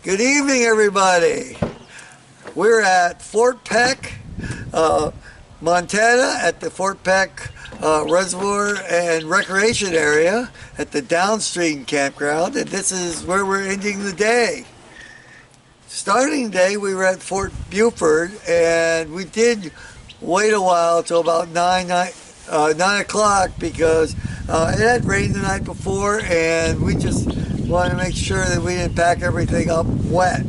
Good evening, everybody. We're at Fort Peck, Montana, at the Fort Peck Reservoir and Recreation Area at the Downstream Campground, and this is where we're ending the day. Starting day, we were at Fort Buford, and we did wait a while till about 9 o'clock because it had rained the night before, and we just wanted to make sure that we didn't pack everything up wet.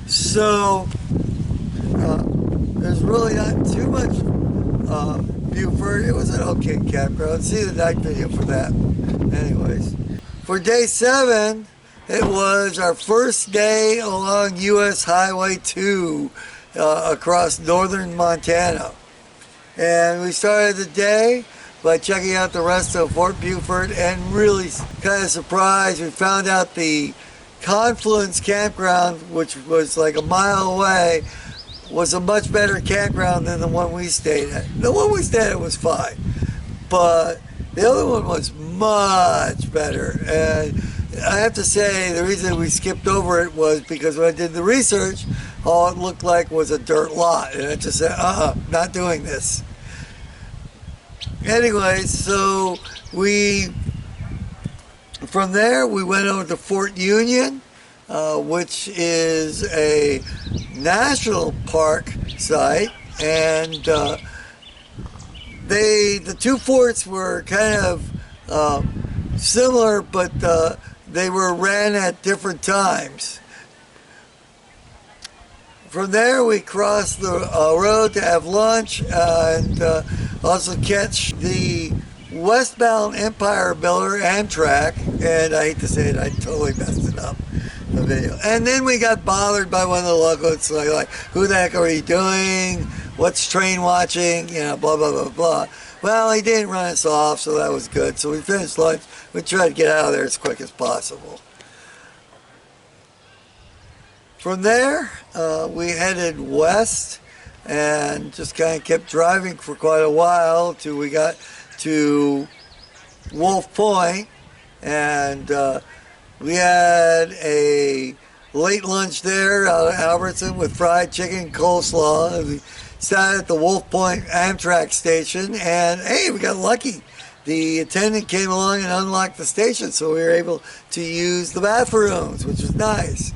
So there's really not too much Buford. It was an okay campground. See the night video for that. Anyways, for day 7, it was our first day along US Highway 2 across northern Montana. And we started the day by checking out the rest of Fort Buford, and really kind of surprised, we found out the Confluence campground, which was like a mile away, was a much better campground than the one we stayed at. The one we stayed at was fine, but the other one was much better. And I have to say, the reason we skipped over it was because when I did the research, all it looked like was a dirt lot, and I just said, not doing this. Anyway, so from there we went over to Fort Union, which is a national park site, and the two forts were kind of similar, but they were ran at different times. From there, we crossed the road to have lunch and also catch the westbound Empire Builder Amtrack. And I hate to say it, I totally messed it up, the video. And then we got bothered by one of the locals, like, who the heck are you doing? What's train watching? You know, blah, blah, blah, blah. Well, he didn't run us off, so that was good. So we finished lunch. We tried to get out of there as quick as possible. From there, we headed west and just kind of kept driving for quite a while till we got to Wolf Point, and we had a late lunch there out of Albertson with fried chicken, coleslaw. And we sat at the Wolf Point Amtrack station, and hey, we got lucky. The attendant came along and unlocked the station, so we were able to use the bathrooms, which was nice.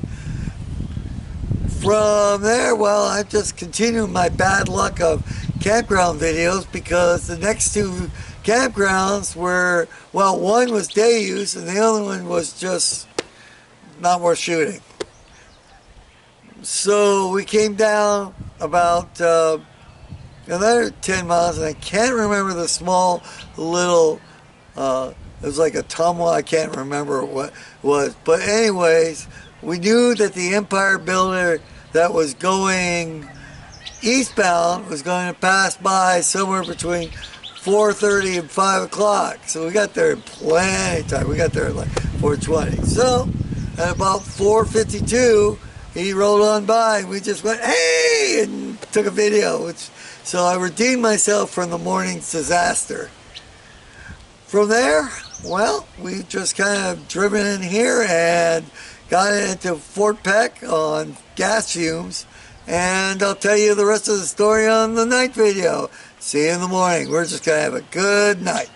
From there, well, I've just continued my bad luck of campground videos, because the next two campgrounds were, well, one was day use and the other one was just not worth shooting. So we came down about another 10 miles, and I can't remember the small little, it was like a tumwa, I can't remember what it was. But anyways, we knew that the Empire Builder that was going eastbound was going to pass by somewhere between 4:30 and 5 o'clock. So we got there in plenty of time. We got there at like 4:20. So at about 4:52, he rolled on by, and we just went, hey, and took a video. So I redeemed myself from the morning's disaster. From there, well, we just kind of driven in here and got into Fort Peck on gas fumes, and I'll tell you the rest of the story on the night video. See you in the morning. We're just going to have a good night.